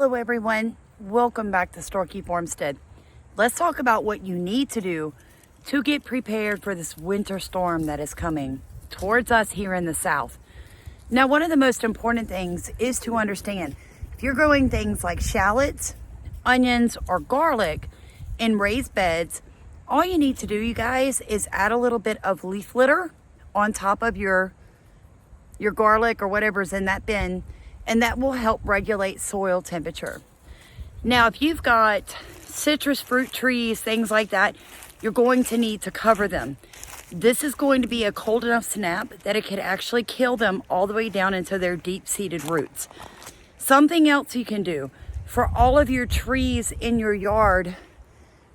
Hello everyone, welcome back to Storky Farmstead. Let's talk about what you need to do to get prepared for this winter storm that is coming towards us here in the south. Now, one of the most important things is to understand if you're growing things like shallots, onions, or garlic in raised beds, all you need to do, you guys, is add a little bit of leaf litter on top of your garlic or whatever's in that bin, and that will help regulate soil temperature. Now, if you've got citrus fruit trees, things like that, you're going to need to cover them. This is going to be a cold enough snap that it could actually kill them all the way down into their deep-seated roots. Something else you can do for all of your trees in your yard,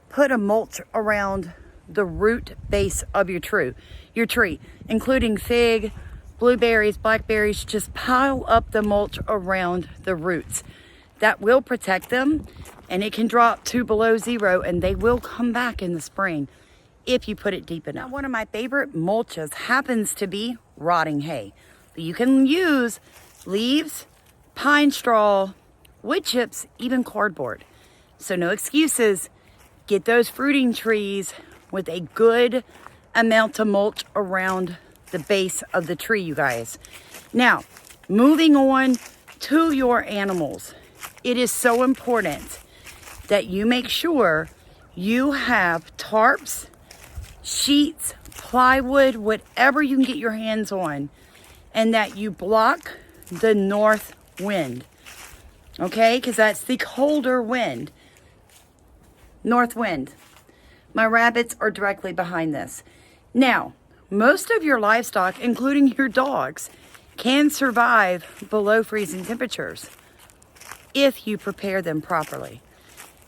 put a mulch around the root base of your tree, including fig, blueberries, blackberries. Just pile up the mulch around the roots. That will protect them, and it can drop to below zero, and they will come back in the spring if you put it deep enough. Now, one of my favorite mulches happens to be rotting hay. But you can use leaves, pine straw, wood chips, even cardboard. So no excuses. Get those fruiting trees with a good amount of mulch around the base of the tree, you guys. Now, moving on to your animals. It is so important that you make sure you have tarps, sheets, plywood, whatever you can get your hands on, and that you block the north wind. Okay, because that's the colder wind. North wind. My rabbits are directly behind this. Now, most of your livestock, including your dogs, can survive below freezing temperatures if you prepare them properly.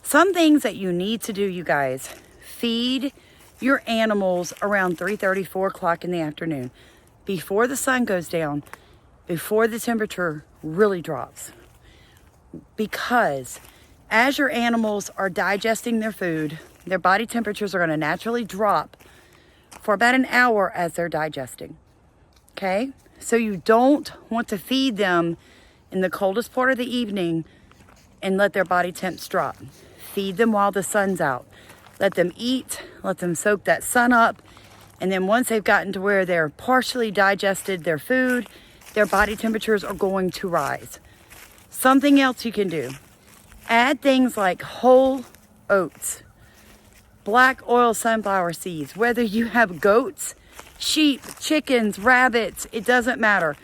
Some things that you need to do, you guys: feed your animals around 3:30, 4 o'clock in the afternoon, before the sun goes down, before the temperature really drops. Because as your animals are digesting their food, their body temperatures are going to naturally drop for about an hour as they're digesting. Okay? So you don't want to feed them in the coldest part of the evening and let their body temps drop. Feed them while the sun's out. Let them eat, let them soak that sun up, and then once they've gotten to where they're partially digested their food, their body temperatures are going to rise. Something else you can do: add things like whole oats, black oil sunflower seeds. Whether you have goats, sheep, chickens, rabbits, it doesn't matter.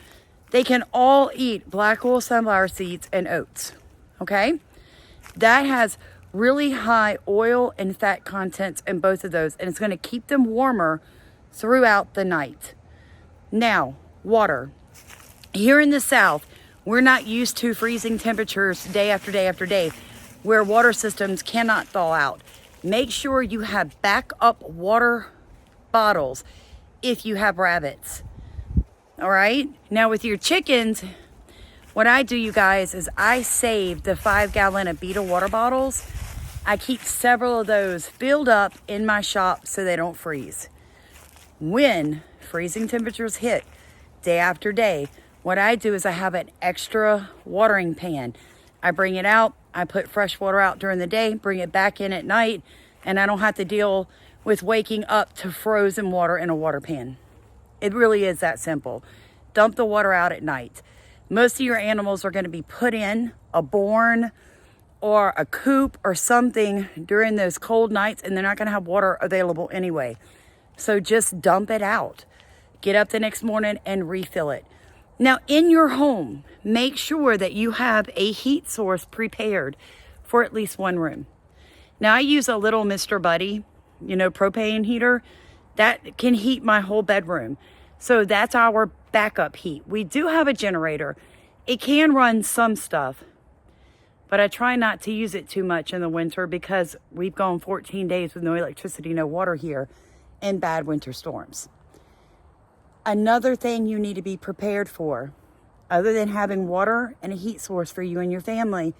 They can all eat black oil sunflower seeds and oats. Okay? That has really high oil and fat contents in both of those, and it's going to keep them warmer throughout the night. Now, water. Here in the south, we're not used to freezing temperatures day after day after day, where water systems cannot thaw out. Make sure you have backup water bottles if you have rabbits. All right? Now, with your chickens, what I do, you guys, is I save the 5-gallon Abita water bottles. I keep several of those filled up in my shop so they don't freeze. When freezing temperatures hit day after day, what I do is I have an extra watering pan. I bring it out, I put fresh water out during the day, bring it back in at night, and I don't have to deal with waking up to frozen water in a water pan. It really is that simple. Dump the water out at night. Most of your animals are going to be put in a barn or a coop or something during those cold nights, and they're not going to have water available anyway. So just dump it out. Get up the next morning and refill it. Now, in your home, make sure that you have a heat source prepared for at least one room. Now, I use a little Mr. Buddy, propane heater that can heat my whole bedroom. So that's our backup heat. We do have a generator. It can run some stuff, but I try not to use it too much in the winter because we've gone 14 days with no electricity, no water here, and bad winter storms. Another thing you need to be prepared for, other than having water and a heat source for you and your family,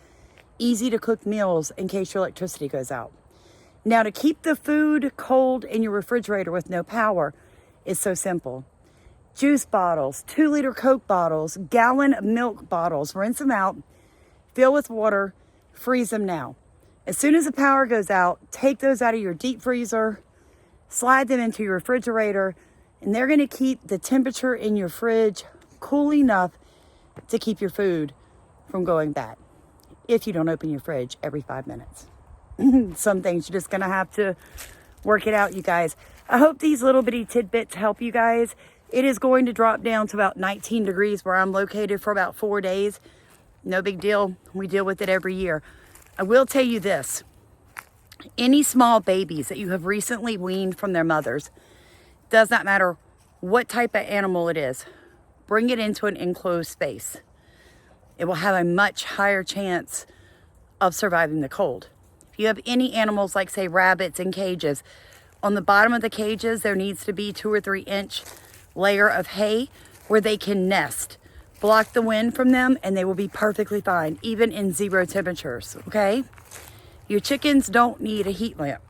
easy to cook meals in case your electricity goes out. Now, to keep the food cold in your refrigerator with no power is so simple. Juice bottles, 2-liter Coke bottles, gallon milk bottles, rinse them out, fill with water, freeze them now. As soon as the power goes out, take those out of your deep freezer, slide them into your refrigerator, and they're going to keep the temperature in your fridge cool enough to keep your food from going bad if you don't open your fridge every 5 minutes. Some things you're just going to have to work it out, you guys. I hope these little bitty tidbits help you guys. It is going to drop down to about 19 degrees where I'm located for about 4 days. No big deal. We deal with it every year. I will tell you this. Any small babies that you have recently weaned from their mothers, does not matter what type of animal it is, bring it into an enclosed space. It will have a much higher chance of surviving the cold. If you have any animals like, say, rabbits in cages, on the bottom of the cages, there needs to be 2 or 3 inch layer of hay where they can nest. Block the wind from them and they will be perfectly fine, even in 0 temperatures, okay? Your chickens don't need a heat lamp.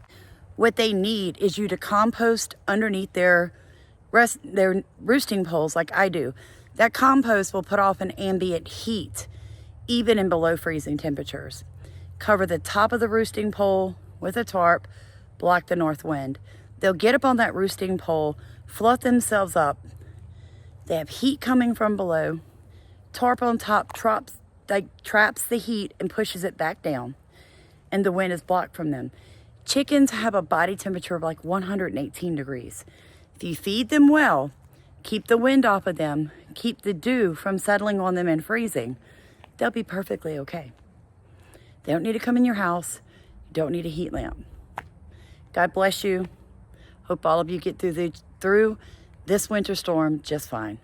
What they need is you to compost underneath their roosting poles like I do. That compost will put off an ambient heat, even in below freezing temperatures. Cover the top of the roosting pole with a tarp, block the north wind. They'll get up on that roosting pole, fluff themselves up. They have heat coming from below. Tarp on top traps the heat and pushes it back down, and the wind is blocked from them. Chickens have a body temperature of like 118 degrees. If you feed them well, keep the wind off of them, keep the dew from settling on them and freezing, they'll be perfectly okay. They don't need to come in your house. You don't need a heat lamp. God bless you. Hope all of you get through this winter storm just fine.